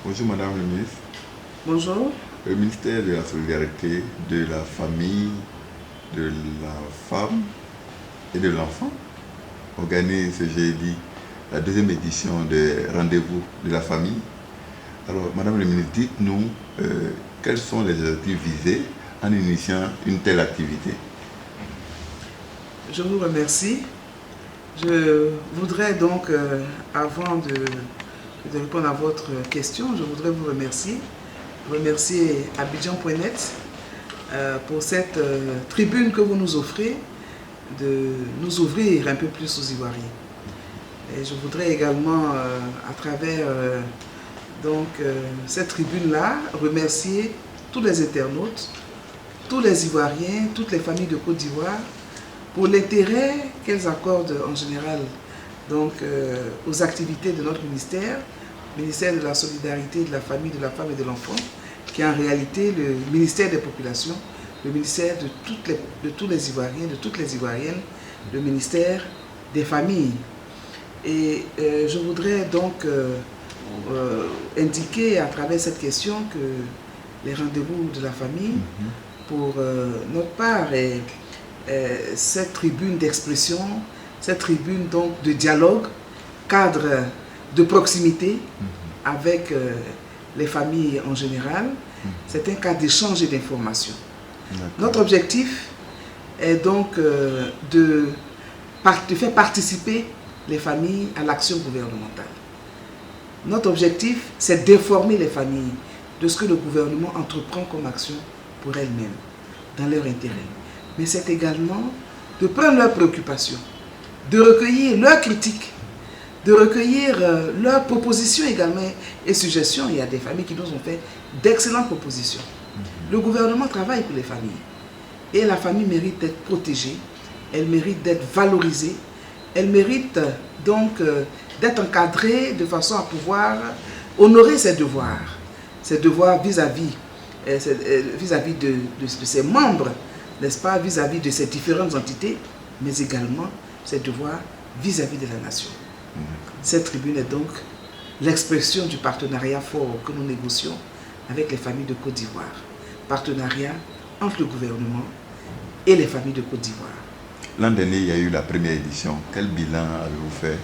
Bonjour Madame le ministre. Bonjour. Le ministère de la Solidarité, de la Famille, de la Femme et de l'Enfant organise ce jeudi la deuxième édition des rendez-vous de la famille. Alors Madame le ministre, dites-nous quels sont les objectifs visés en initiant une telle activité. Je vous remercie. Je voudrais donc, avant de répondre à votre question, je voudrais vous remercier Abidjan.net pour cette tribune que vous nous offrez de nous ouvrir un peu plus aux Ivoiriens. Et je voudrais également, à travers cette tribune-là, remercier tous les internautes, tous les Ivoiriens, toutes les familles de Côte d'Ivoire pour l'intérêt qu'elles accordent en général aux activités de notre ministère de la Solidarité, de la Famille, de la Femme et de l'Enfant, qui est en réalité le ministère des populations, le ministère de tous les Ivoiriens, de toutes les Ivoiriennes, le ministère des familles. Et je voudrais donc indiquer à travers cette question que les rendez-vous de la famille, pour notre part, est cette tribune d'expression, cette tribune donc de dialogue, cadre de proximité avec les familles en général. C'est un cadre d'échange et d'information. Notre objectif est donc de faire participer les familles à l'action gouvernementale. Notre objectif, c'est d'informer les familles de ce que le gouvernement entreprend comme action pour elles-mêmes, dans leur intérêt. Mais c'est également de prendre leurs préoccupations, de recueillir leurs critiques, de recueillir leurs propositions également et suggestions. Il y a des familles qui nous ont fait d'excellentes propositions. Le gouvernement travaille pour les familles. Et la famille mérite d'être protégée, elle mérite d'être valorisée, elle mérite donc d'être encadrée de façon à pouvoir honorer ses devoirs vis-à-vis de ses membres, n'est-ce pas, vis-à-vis de ses différentes entités, mais également ses devoirs vis-à-vis de la nation. Cette tribune est donc l'expression du partenariat fort que nous négocions avec les familles de Côte d'Ivoire. Partenariat entre le gouvernement et les familles de Côte d'Ivoire. L'an dernier, il y a eu la première édition. Quel bilan avez-vous fait?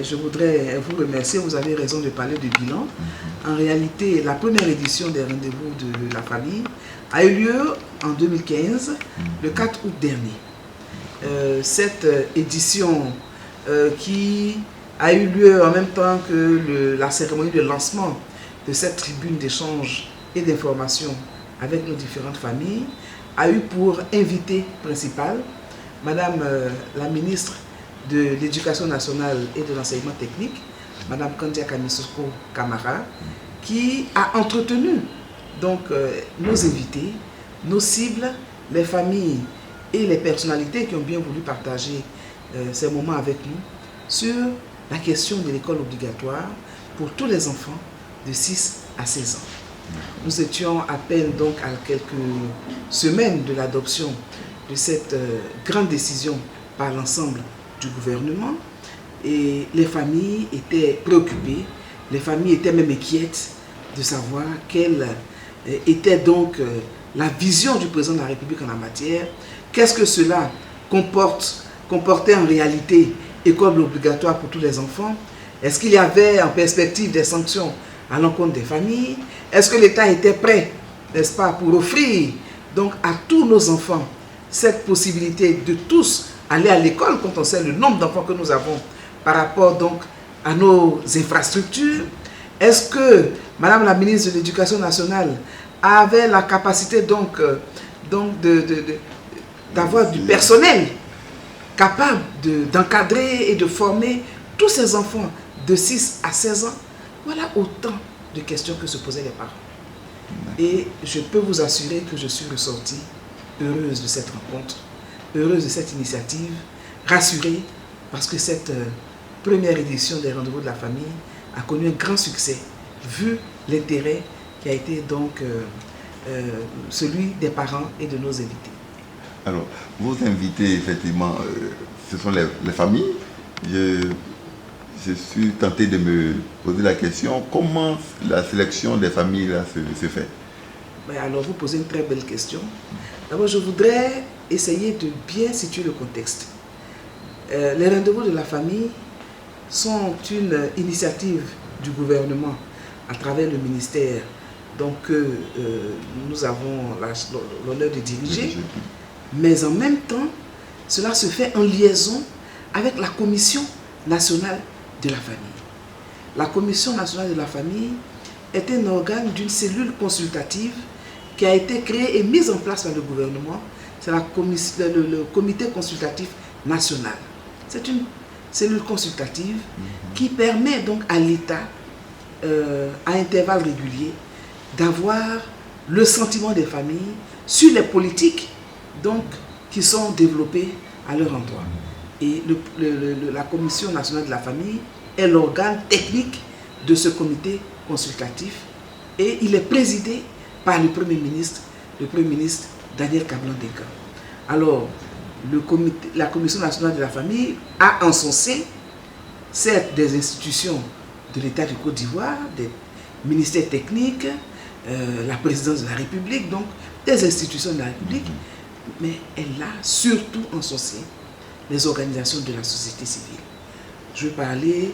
Je voudrais vous remercier, vous avez raison de parler de bilan. En réalité, la première édition des rendez-vous de la famille a eu lieu en 2015, le 4 août dernier. Cette édition qui a eu lieu en même temps que la cérémonie de lancement de cette tribune d'échange et d'information avec nos différentes familles, a eu pour invité principal Madame la ministre de l'Éducation nationale et de l'enseignement technique, Madame Kandia Kamisoko Kamara, qui a entretenu donc nos invités, nos cibles, les familles et les personnalités qui ont bien voulu partager ces moments avec nous sur la question de l'école obligatoire pour tous les enfants de 6 à 16 ans. Nous étions à peine donc à quelques semaines de l'adoption de cette grande décision par l'ensemble du gouvernement et les familles étaient préoccupées, les familles étaient même inquiètes de savoir quelle était donc la vision du président de la République en la matière, qu'est-ce que cela comportait en réalité école obligatoire pour tous les enfants, est-ce qu'il y avait en perspective des sanctions à l'encontre des familles, est-ce que l'État était prêt, n'est-ce pas, pour offrir donc à tous nos enfants cette possibilité de tous aller à l'école quand on sait le nombre d'enfants que nous avons par rapport donc à nos infrastructures. Est-ce que Madame la ministre de l'Éducation nationale avait la capacité d'avoir du personnel capable d'encadrer et de former tous ces enfants de 6 à 16 ans? Voilà autant de questions que se posaient les parents. Et je peux vous assurer que je suis ressortie heureuse de cette rencontre, heureuse de cette initiative, rassurée parce que cette première édition des rendez-vous de la famille a connu un grand succès, vu l'intérêt qui a été donc celui des parents et de nos invités. Alors, vos invités, effectivement, ce sont les familles. je suis tenté de me poser la question, comment la sélection des familles là, se fait? Ben alors, vous posez une très belle question. D'abord, je voudrais essayer de bien situer le contexte. Les rendez-vous de la famille sont une initiative du gouvernement à travers le ministère donc, nous avons l'honneur de diriger. Mais en même temps, cela se fait en liaison avec la Commission nationale de la famille. La Commission nationale de la famille est un organe d'une cellule consultative qui a été créée et mise en place par le gouvernement. C'est le comité consultatif national. C'est une cellule consultative qui permet donc à l'État, à intervalles réguliers, d'avoir le sentiment des familles sur les politiques donc, qui sont développées à leur endroit. Et la Commission nationale de la famille est l'organe technique de ce comité consultatif et il est présidé par le Premier ministre Daniel Kablan-Denka. Alors, la Commission nationale de la famille a en son sein, certes, des institutions de l'État du Côte d'Ivoire, des ministères techniques, la présidence de la République, donc des institutions de la République, mais elle a surtout en son sein les organisations de la société civile. Je veux parler,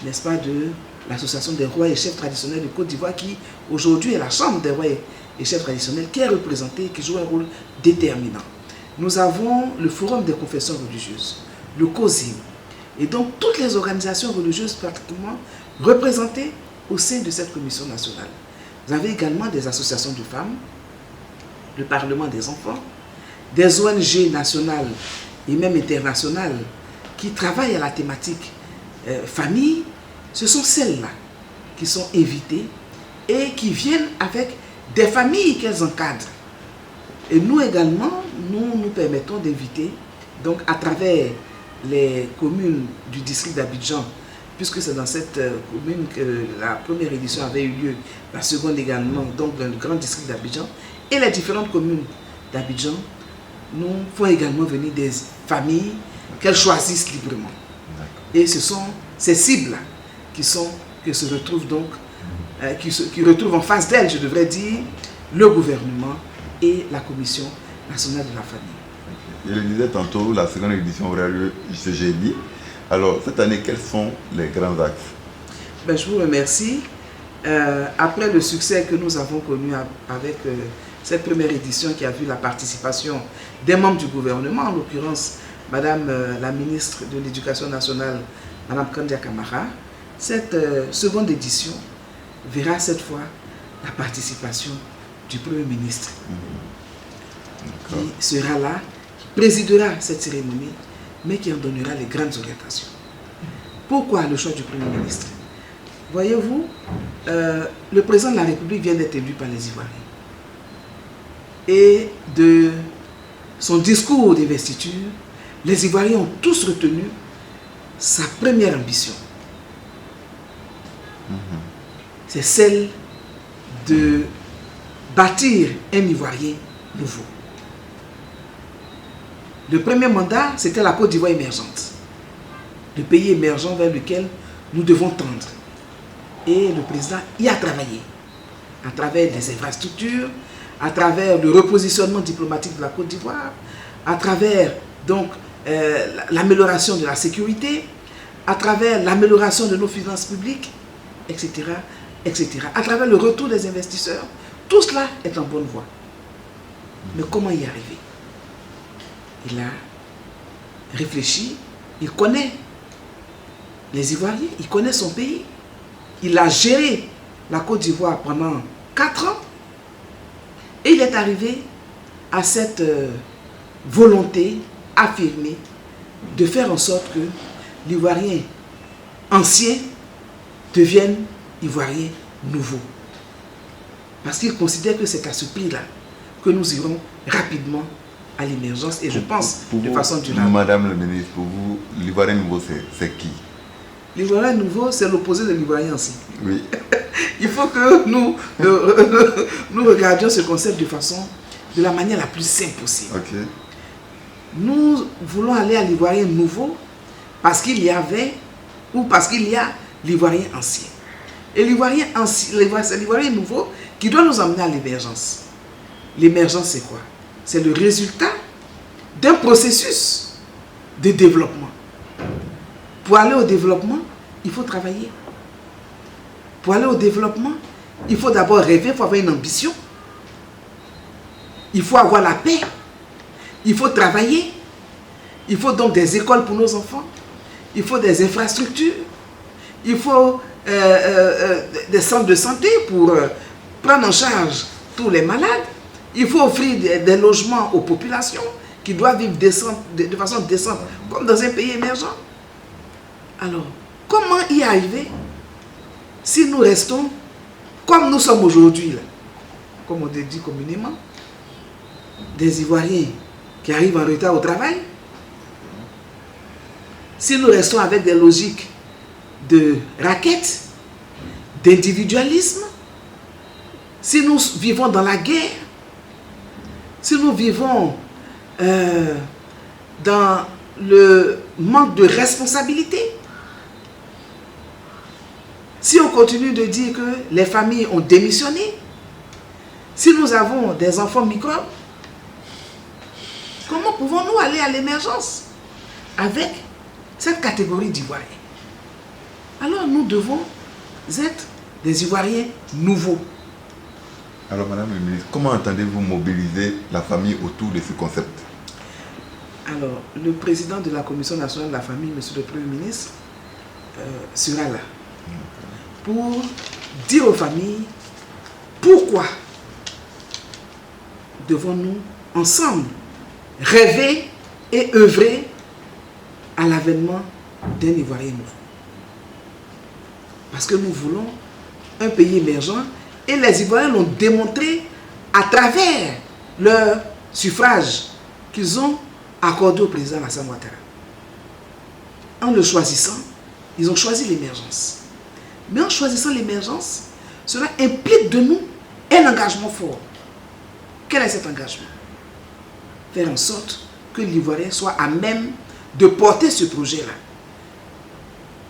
n'est-ce pas, de l'association des rois et chefs traditionnels de Côte d'Ivoire qui aujourd'hui est la chambre des rois et chefs traditionnels qui est représentée et qui joue un rôle déterminant. Nous avons le forum des confessions religieuses, le COSIM, et donc toutes les organisations religieuses pratiquement représentées au sein de cette commission nationale. Vous avez également des associations de femmes, le Parlement des enfants, des ONG nationales et même internationales qui travaillent à la thématique famille. Ce sont celles-là qui sont invitées et qui viennent avec des familles qu'elles encadrent. Et nous également, nous permettons d'inviter, donc à travers les communes du district d'Abidjan, puisque c'est dans cette commune que la première édition avait eu lieu, la seconde également, donc dans le grand district d'Abidjan, et les différentes communes d'Abidjan, nous font également venir des familles qu'elles choisissent librement. Et ce sont ces cibles-là qui se retrouvent donc, qui retrouvent en face d'elles, je devrais dire, le gouvernement et la Commission nationale de la famille. Je le disais tantôt, la seconde édition aura lieu ce jeudi. Alors, cette année, quels sont les grands axes? Ben, je vous remercie. Après le succès que nous avons connu avec cette première édition qui a vu la participation des membres du gouvernement, en l'occurrence Madame la ministre de l'Éducation nationale, Madame Kandia Camara, cette seconde édition verra cette fois la participation du Premier ministre qui sera là, qui présidera cette cérémonie, mais qui en donnera les grandes orientations. Pourquoi le choix du Premier ministre? Voyez-vous, le président de la République vient d'être élu par les Ivoiriens. Et de son discours d'investiture, les Ivoiriens ont tous retenu sa première ambition. C'est celle de bâtir un Ivoirien nouveau. Le premier mandat, c'était la Côte d'Ivoire émergente. Le pays émergent vers lequel nous devons tendre. Et le président y a travaillé, à travers des infrastructures, à travers le repositionnement diplomatique de la Côte d'Ivoire, à travers donc l'amélioration de la sécurité, à travers l'amélioration de nos finances publiques, etc., etc., à travers le retour des investisseurs. Tout cela est en bonne voie. Mais comment y arriver? Il a réfléchi, il connaît les Ivoiriens, il connaît son pays. Il a géré la Côte d'Ivoire pendant 4 ans et il est arrivé à cette volonté affirmée de faire en sorte que l'Ivoirien ancien devienne Ivoirien nouveau. Parce qu'il considère que c'est à ce prix-là que nous irons rapidement à l'émergence et je pense de façon durable. Madame la ministre, pour vous, l'Ivoirien nouveau, c'est qui? L'Ivoirien nouveau, c'est l'opposé de l'Ivoirien ancien. Oui. Il faut que nous regardions ce concept de la manière la plus simple possible. Okay. Nous voulons aller à l'Ivoirien nouveau parce qu'il y avait ou parce qu'il y a l'Ivoirien ancien. Et l'Ivoirien ancien, c'est l'Ivoirien nouveau qui doit nous emmener à l'émergence. L'émergence, c'est quoi? C'est le résultat d'un processus de développement. Pour aller au développement, il faut travailler. Pour aller au développement, il faut d'abord rêver, il faut avoir une ambition. Il faut avoir la paix. Il faut travailler. Il faut donc des écoles pour nos enfants. Il faut des infrastructures. Il faut des centres de santé pour prendre en charge tous les malades. Il faut offrir des logements aux populations qui doivent vivre de façon décente, comme dans un pays émergent. Alors, comment y arriver si nous restons comme nous sommes aujourd'hui, comme on dit communément, des Ivoiriens qui arrivent en retard au travail? Si nous restons avec des logiques de raquettes, d'individualisme, si nous vivons dans la guerre, si nous vivons dans le manque de responsabilité, si on continue de dire que les familles ont démissionné, si nous avons des enfants microbes, comment pouvons-nous aller à l'émergence avec cette catégorie d'Ivoiriens? Alors nous devons être des Ivoiriens nouveaux. Alors Madame la Ministre, comment entendez-vous mobiliser la famille autour de ce concept? Alors, le président de la Commission nationale de la famille, Monsieur le Premier ministre, sera là pour dire aux familles pourquoi devons-nous ensemble rêver et œuvrer à l'avènement d'un Ivoirien nouveau. Parce que nous voulons un pays émergent et les Ivoiriens l'ont démontré à travers leur suffrage qu'ils ont accordé au président Alassane Ouattara. En le choisissant, ils ont choisi l'émergence. Mais en choisissant l'émergence, cela implique de nous un engagement fort. Quel est cet engagement? Faire en sorte que l'Ivoirien soit à même de porter ce projet-là.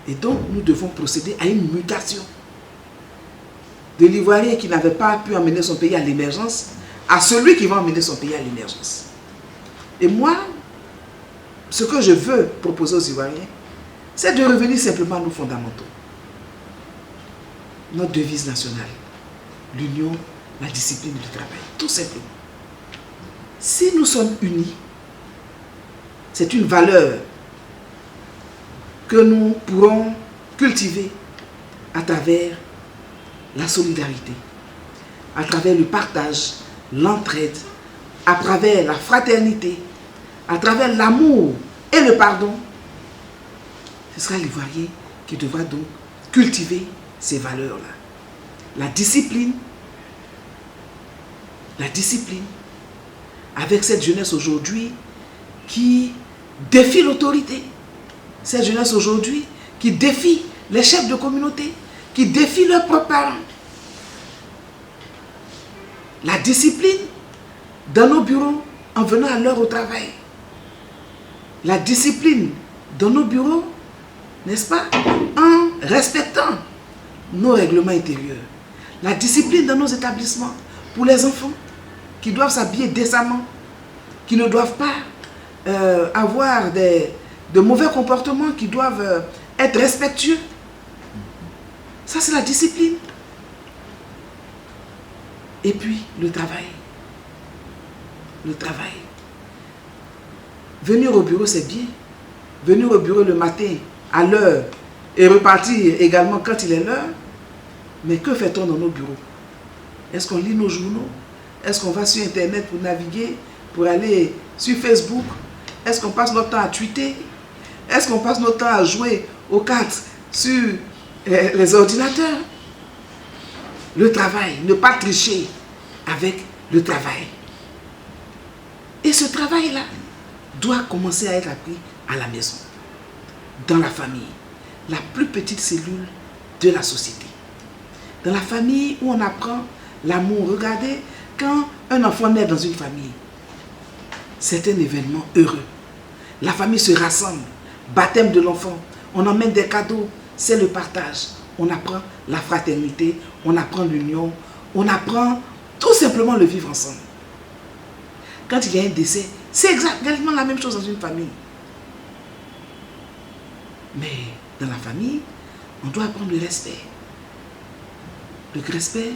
Et donc, nous devons procéder à une mutation de l'Ivoirien qui n'avait pas pu emmener son pays à l'émergence à celui qui va emmener son pays à l'émergence. Et moi, ce que je veux proposer aux Ivoiriens, c'est de revenir simplement à nos fondamentaux. Notre devise nationale, l'union, la discipline du travail, tout simplement. Si nous sommes unis, c'est une valeur que nous pourrons cultiver à travers la solidarité, à travers le partage, l'entraide, à travers la fraternité, à travers l'amour et le pardon. Ce sera l'Ivoirien qui devra donc cultiver ces valeurs-là. La discipline, avec cette jeunesse aujourd'hui qui défie l'autorité, cette jeunesse aujourd'hui qui défie les chefs de communauté, qui défient leurs propres parents. La discipline dans nos bureaux en venant à l'heure au travail. La discipline dans nos bureaux, n'est-ce pas, en respectant nos règlements intérieurs. La discipline dans nos établissements pour les enfants qui doivent s'habiller décemment, qui ne doivent pas avoir de mauvais comportements, qui doivent être respectueux. Ça, c'est la discipline. Et puis, le travail. Le travail. Venir au bureau, c'est bien. Venir au bureau le matin, à l'heure, et repartir également quand il est l'heure. Mais que fait-on dans nos bureaux? Est-ce qu'on lit nos journaux? Est-ce qu'on va sur Internet pour naviguer, pour aller sur Facebook? Est-ce qu'on passe notre temps à tweeter? Est-ce qu'on passe notre temps à jouer aux cartes sur les ordinateurs? Le travail, ne pas tricher avec le travail. Et ce travail-là doit commencer à être appris à la maison, dans la famille, la plus petite cellule de la société. Dans la famille où on apprend l'amour. Regardez, quand un enfant naît dans une famille, c'est un événement heureux. La famille se rassemble, baptême de l'enfant, on emmène des cadeaux, c'est le partage. On apprend la fraternité, on apprend l'union, on apprend tout simplement le vivre ensemble. Quand il y a un décès, c'est exactement la même chose dans une famille. Mais dans la famille, on doit apprendre le respect. Le respect,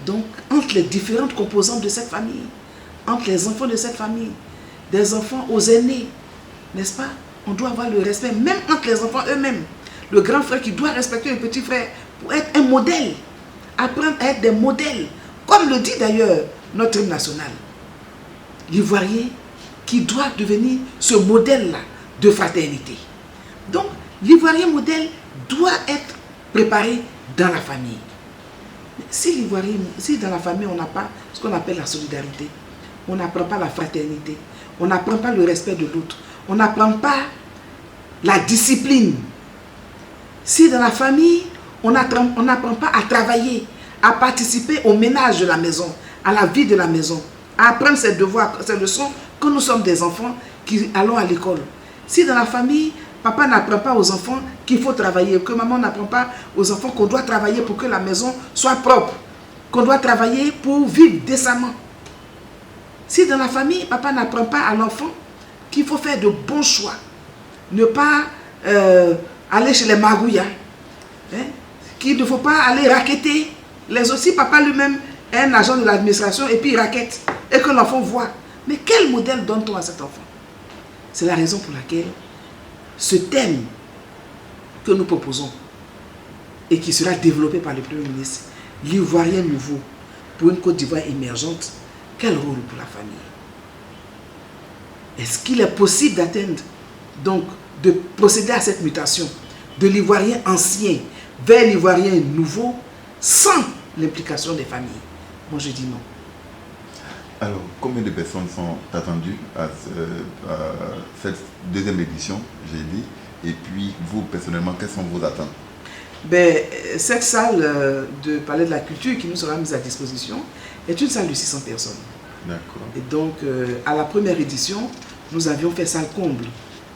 donc, entre les différentes composantes de cette famille, entre les enfants de cette famille, des enfants aux aînés, n'est-ce pas? On doit avoir le respect, même entre les enfants eux-mêmes. Le grand frère qui doit respecter le petit frère pour être un modèle, apprendre à être des modèles, comme le dit d'ailleurs notre hymne national. L'Ivoirien qui doit devenir ce modèle-là de fraternité. Donc, l'Ivoirien modèle doit être préparé dans la famille. Si dans la famille, on n'a pas ce qu'on appelle la solidarité, on n'apprend pas la fraternité, on n'apprend pas le respect de l'autre, on n'apprend pas la discipline. Si dans la famille, on n'apprend pas à travailler, à participer au ménage de la maison, à la vie de la maison, à apprendre ses devoirs, ses leçons, que nous sommes des enfants qui allons à l'école. Si dans la famille, papa n'apprend pas aux enfants qu'il faut travailler, que maman n'apprend pas aux enfants qu'on doit travailler pour que la maison soit propre, qu'on doit travailler pour vivre décemment. Si dans la famille, papa n'apprend pas à l'enfant qu'il faut faire de bons choix, ne pas aller chez les magouillas, hein, qu'il ne faut pas aller raqueter les autres. Si papa lui-même est un agent de l'administration et puis il raquette et que l'enfant voit, mais quel modèle donne-t-on à cet enfant? C'est la raison pour laquelle ce thème que nous proposons et qui sera développé par le Premier ministre, l'Ivoirien nouveau pour une Côte d'Ivoire émergente, quel rôle pour la famille? Est-ce qu'il est possible d'atteindre, donc, de procéder à cette mutation de l'Ivoirien ancien vers l'Ivoirien nouveau sans l'implication des familles? Moi, je dis non. Alors, combien de personnes sont attendues à cette deuxième édition, j'ai dit, et puis vous, personnellement, quelles sont vos attentes? Cette salle de Palais de la Culture qui nous sera mise à disposition est une salle de 600 personnes. D'accord. Et donc, à la première édition, nous avions fait salle comble.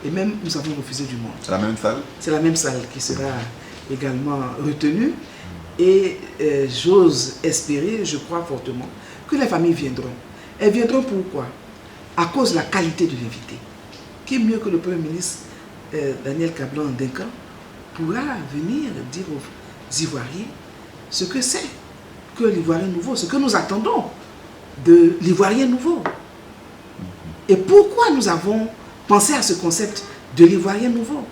Et même, nous avons refusé du monde. C'est la même salle? C'est la même salle qui sera également retenue. Et j'ose espérer, je crois fortement, que les familles viendront. Elles viendront pourquoi? À cause de la qualité de l'invité. Qui mieux que le Premier ministre Daniel Kablan-Duncan pourra venir dire aux Ivoiriens ce que c'est que l'Ivoirien nouveau, ce que nous attendons de l'Ivoirien nouveau. Et pourquoi nous avons pensé à ce concept de l'Ivoirien nouveau.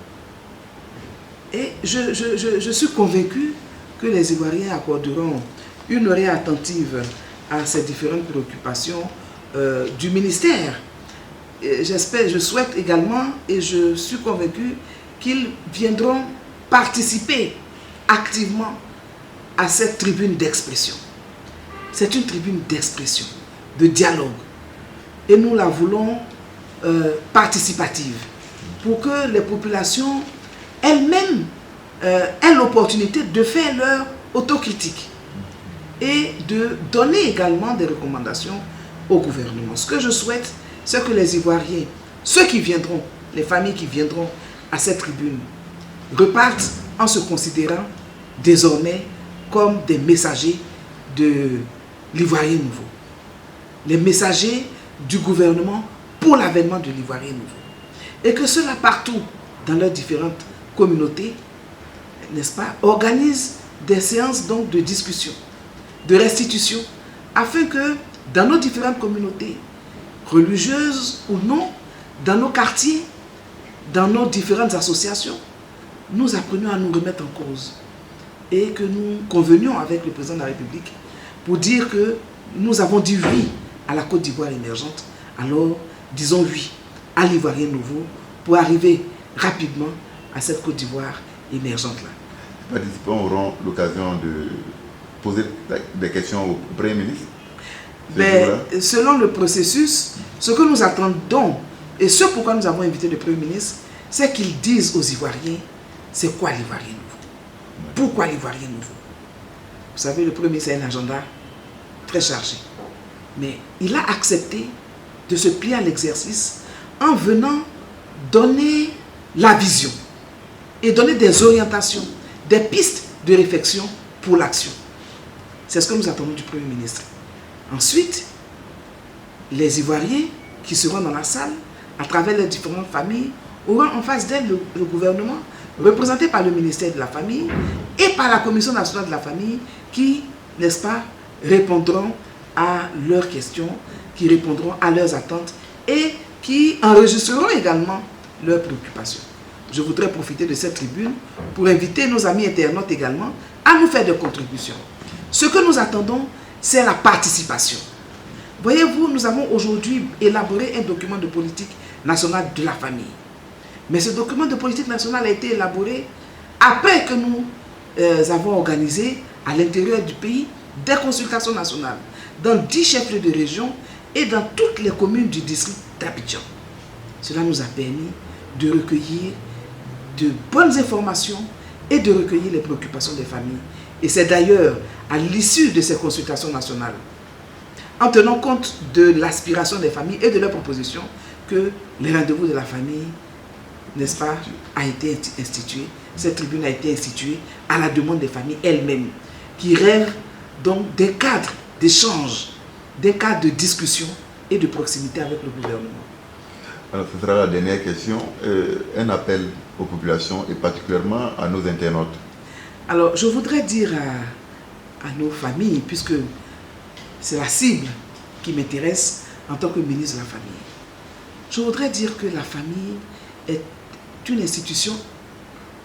Et je suis convaincu que les Ivoiriens accorderont une oreille attentive à ces différentes préoccupations du ministère. J'espère, je souhaite également et je suis convaincu qu'ils viendront participer activement à cette tribune d'expression. C'est une tribune d'expression, de dialogue. Et nous la voulons participative pour que les populations elles-mêmes aient l'opportunité de faire leur autocritique et de donner également des recommandations au gouvernement. Ce que je souhaite, c'est que les Ivoiriens, ceux qui viendront, les familles qui viendront à cette tribune, repartent en se considérant désormais comme des messagers de l'Ivoirien nouveau. Les messagers du gouvernement pour l'avènement de l'Ivoirien nouveau. Et que ceux-là partout, dans leurs différentes communautés, n'est-ce pas, organisent des séances donc de discussion, de restitution, afin que dans nos différentes communautés, religieuses ou non, dans nos quartiers, dans nos différentes associations, nous apprenions à nous remettre en cause et que nous convenions avec le président de la République pour dire que nous avons dit oui à la Côte d'Ivoire émergente, alors disons oui à l'Ivoirien nouveau pour arriver rapidement à cette Côte d'Ivoire émergente-là. Les participants auront l'occasion de poser des questions au Premier ministre? Selon le processus, ce que nous attendons et ce pourquoi nous avons invité le Premier ministre, c'est qu'ils disent aux Ivoiriens c'est quoi l'Ivoirien nouveau? Pourquoi l'Ivoirien nouveau? Vous savez, le Premier ministre a un agenda très chargé. Mais il a accepté de se plier à l'exercice en venant donner la vision. et donner des orientations, des pistes de réflexion pour l'action. C'est ce que nous attendons du Premier ministre. Ensuite, les Ivoiriens qui seront dans la salle, à travers les différentes familles, auront en face d'elles le gouvernement, représenté par le ministère de la Famille et par la Commission nationale de la famille, qui, n'est-ce pas, répondront à leurs questions, qui répondront à leurs attentes et qui enregistreront également leurs préoccupations. Je voudrais profiter de cette tribune pour inviter nos amis internautes également à nous faire des contributions. Ce que nous attendons, c'est la participation. Voyez-vous, nous avons aujourd'hui élaboré un document de politique nationale de la famille. Mais ce document de politique nationale a été élaboré après que nous avons organisé à l'intérieur du pays des consultations nationales dans 10 chefs-lieux de région et dans toutes les communes du district d'Abidjan. Cela nous a permis de recueillir de bonnes informations et de recueillir les préoccupations des familles. Et c'est d'ailleurs à l'issue de ces consultations nationales, en tenant compte de l'aspiration des familles et de leurs propositions, que les rendez-vous de la famille, n'est-ce pas, a été institué. Cette tribune a été instituée à la demande des familles elles-mêmes, qui rêvent donc des cadres d'échange, des cadres de discussion et de proximité avec le gouvernement. Alors, ce sera la dernière question. Un appel aux populations et particulièrement à nos internautes. Alors, je voudrais dire à nos familles, puisque c'est la cible qui m'intéresse en tant que ministre de la Famille. Je voudrais dire que la famille est une institution,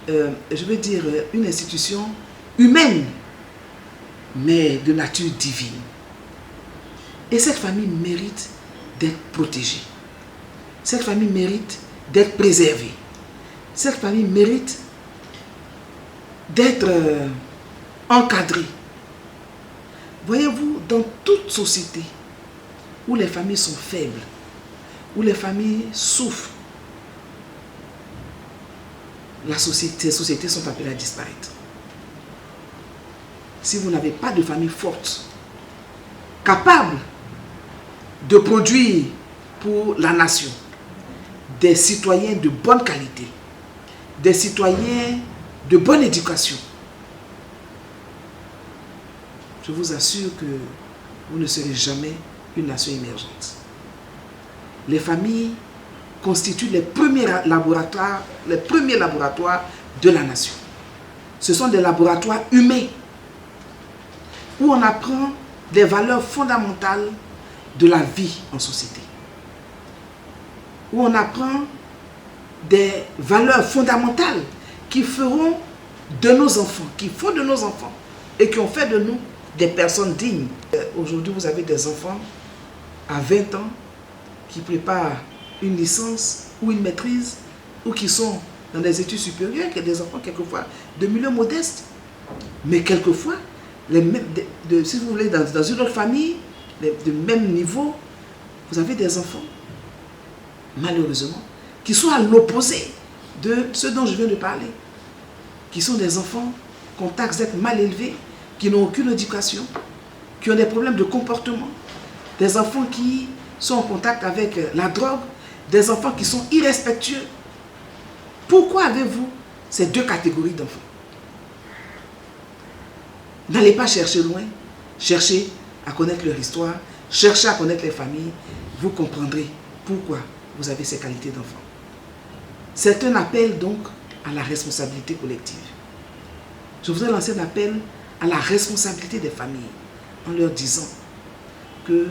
je veux dire une institution humaine, mais de nature divine. Et cette famille mérite d'être protégée. Cette famille mérite d'être préservée. Cette famille mérite d'être encadrée. Voyez-vous, dans toute société où les familles sont faibles, où les familles souffrent, ces sociétés sont appelées à disparaître. Si vous n'avez pas de famille forte, capable de produire pour la nation des citoyens de bonne qualité, des citoyens de bonne éducation, je vous assure que vous ne serez jamais une nation émergente. Les familles constituent les premiers laboratoires de la nation. Ce sont des laboratoires humains où on apprend des valeurs fondamentales de la vie en société. Où on apprend des valeurs fondamentales qui feront de nos enfants, qui font de nos enfants et qui ont fait de nous des personnes dignes. Aujourd'hui, vous avez des enfants à 20 ans qui préparent une licence ou une maîtrise ou qui sont dans des études supérieures, qui sont des enfants quelquefois de milieux modestes. Mais quelquefois, si vous voulez, dans une autre famille, de même niveau, vous avez des enfants, malheureusement, qui sont à l'opposé de ceux dont je viens de parler, qui sont des enfants qu'on taxe d'être mal élevés, qui n'ont aucune éducation, qui ont des problèmes de comportement, des enfants qui sont en contact avec la drogue, des enfants qui sont irrespectueux. Pourquoi avez-vous ces deux catégories d'enfants? N'allez pas chercher loin, cherchez à connaître leur histoire, cherchez à connaître les familles, vous comprendrez pourquoi vous avez ces qualités d'enfants. C'est un appel donc à la responsabilité collective. Je voudrais lancer un appel à la responsabilité des familles en leur disant que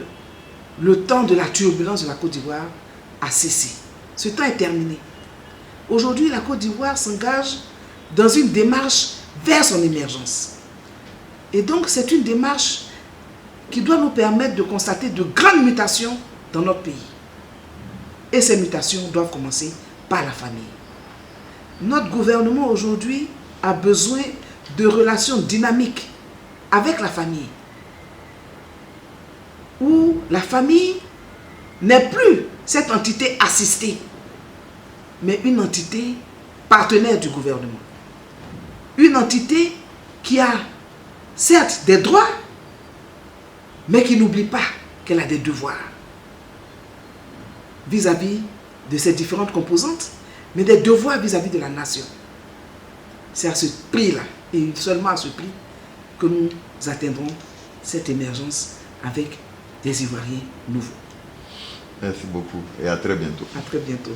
le temps de la turbulence de la Côte d'Ivoire a cessé. Ce temps est terminé. Aujourd'hui, la Côte d'Ivoire s'engage dans une démarche vers son émergence. Et donc, c'est une démarche qui doit nous permettre de constater de grandes mutations dans notre pays. Et ces mutations doivent commencer par la famille. Notre gouvernement aujourd'hui a besoin de relations dynamiques avec la famille, où la famille n'est plus cette entité assistée, mais une entité partenaire du gouvernement. Une entité qui a certes des droits, mais qui n'oublie pas qu'elle a des devoirs vis-à-vis de ses différentes composantes, mais des devoirs vis-à-vis de la nation. C'est à ce prix-là, et seulement à ce prix, que nous atteindrons cette émergence avec des Ivoiriens nouveaux. Merci beaucoup et à très bientôt. À très bientôt.